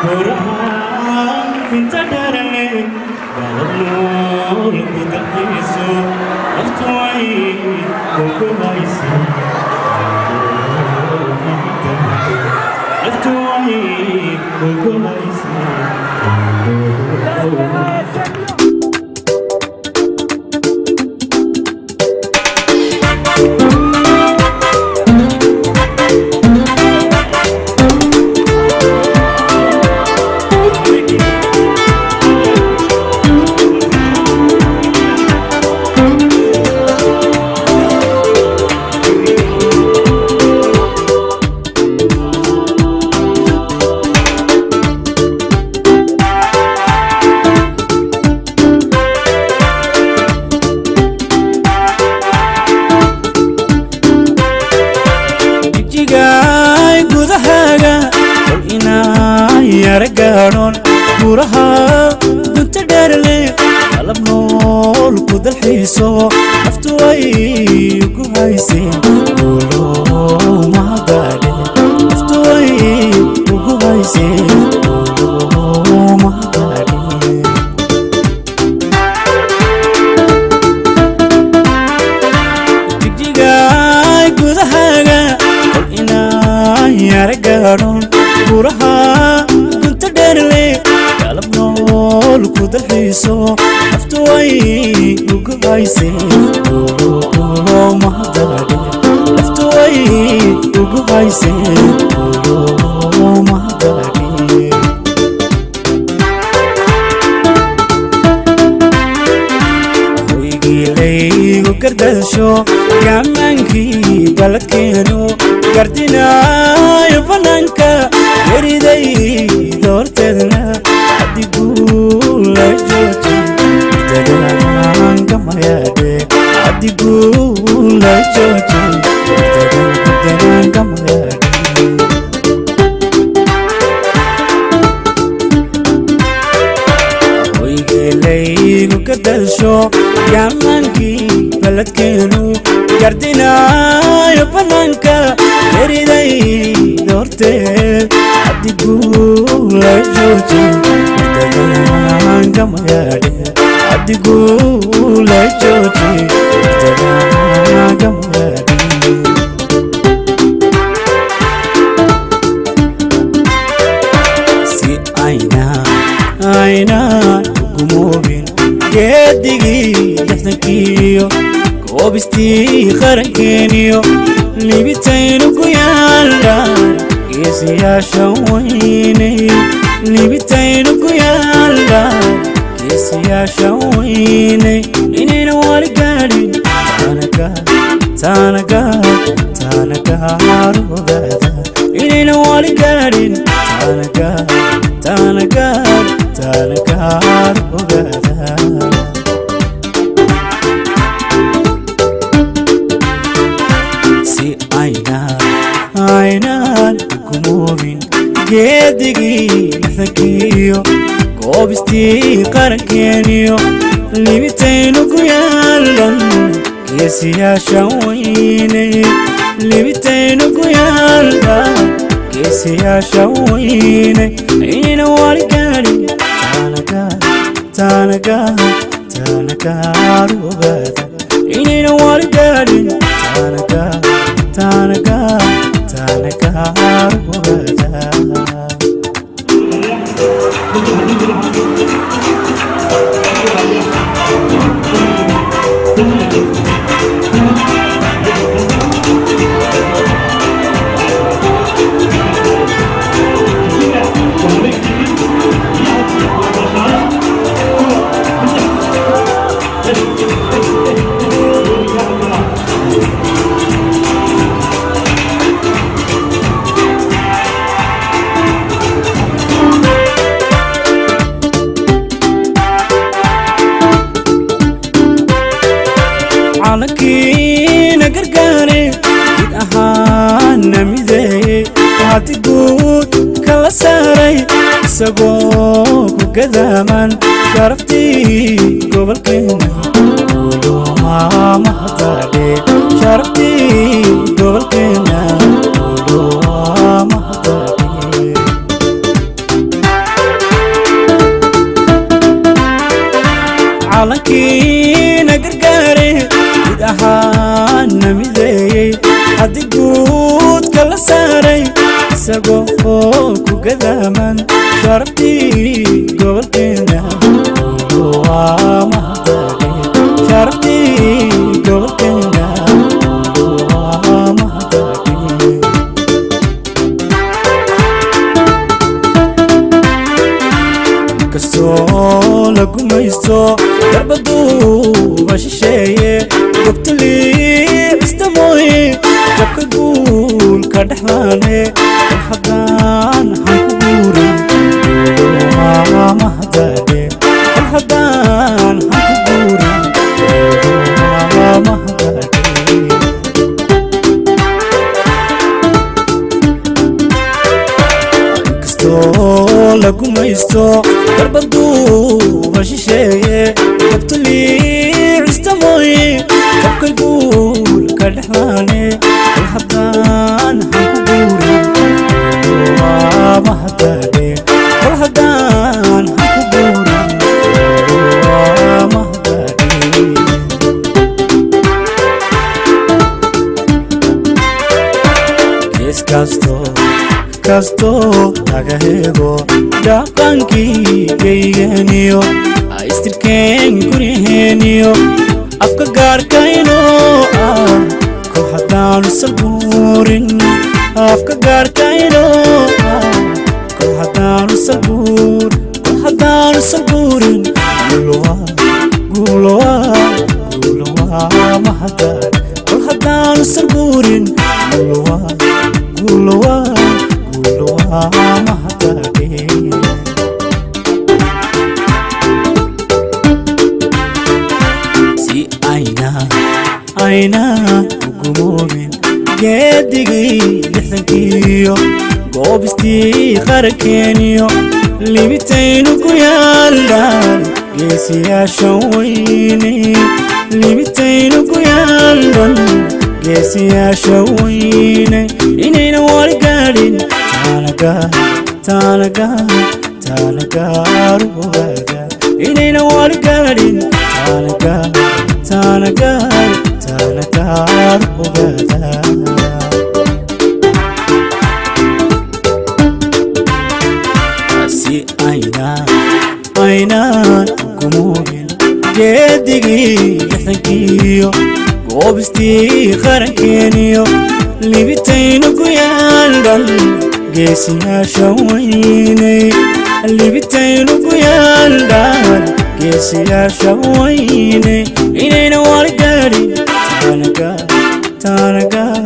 Burhan pinta darale galabno kudaiso aftwai kokobaisi aftwai kokobaisi رجالون وراها كنت دارلي قلب نور كود الحيسو افتوي وكويسين قولوا ما داري افتوي وكويسين قولوا ما داري جيجاي كودها قلنا يا رجالون وراها كنت دارلي قلب نور كود الحيسو افتوي وكويسين قولوا ما داري افتوي وكويسين قولوا ما داري ويجي لي وكردشو كمانكي بلدكينو قردنا يفنانكا يريدي دورتنا حد يقول لجوتي ارتدان كما يدي حد يقول لجوتي ارتدان كما يدي ويجي لي وكدشو يامنكي بلدكينو قردنا يفنانكا يريدي دورتي حد يقول لجوتي ارتدان كما يدي حد يقول لجوتي ارتدان كما يدي سي عينا قموبين جدي يحتكيو كوبستي خركينيو لبيتين وكيالا كيسي يا شويني لبيتين وكيالا كيسي يا شويني إنين والقالين تانكا روغادا إنين والقالين تانكا روغادا عينان كموبين جدي ثكيو كوبستي قركينيو لبيتين وكيالا كيسي يا شويني لبيتين وكيالا كيسي يا شويني عين والقالي تانكا روغادا عين والقالي تانكا روغادا علكينا قرقاري قد أهانا ميزي وهاتي قود كلا ساري ساقوك وكذامان شرفتي قبل كنا قولوا ما مهتالي شرفتي قبل كنا قولوا ما مهتالي calankiina gargaare guud ahaana mideeyey haddii guudka la saaray isagoo ku gadaaman sharaftii gobolkeena waa mahadnaqe sharaftii gobolkeena waa mahadnaqe kastoo la gumaysto darbaduuba shisheeye gobtulii istamooye jabka guulka dhexlaane kol haddaan hanku guurin waa mahadnaqe kol haddaan hanku guurin waa mahadnaqe inkastoo la gumaysto darbaduuba shisheeye gobtulii istamooye jabka guulka dhexlaane kol haddaan hanku guurin waa mahadnaqe kol haddaan hanku guurin waa mahadnaqe gees kastoo laga hego dhaqankii geygeniyo istirkeen guryaheeniyo afka gaarkaynoo ah kol haddaanu salbuurin afka gaarkaynoo ah kol haddaanu salbuurin guulowaa mahadnaqe kol haddaanu salbuurin guulowaa mahadnaqe si ayna ugumoobin geedigii lixdankiyo goobistii qarankeeniyo libitaynu ku yaallaan geesiyaashan weyne libitaynu ku yaallan geesiyaasha weyne inayna wali gaadhin taanagaar ogaada inayna wali gaadhin taanagaar ogaada si aynaan gumoobin geedigii lixdankiyo goobistii qarankeeniyo libitaynu ku yaallan geesiyaasha weyne libitaynu ku yaallaan geesiyaasha weyne inayna wali gaadhin taanagaar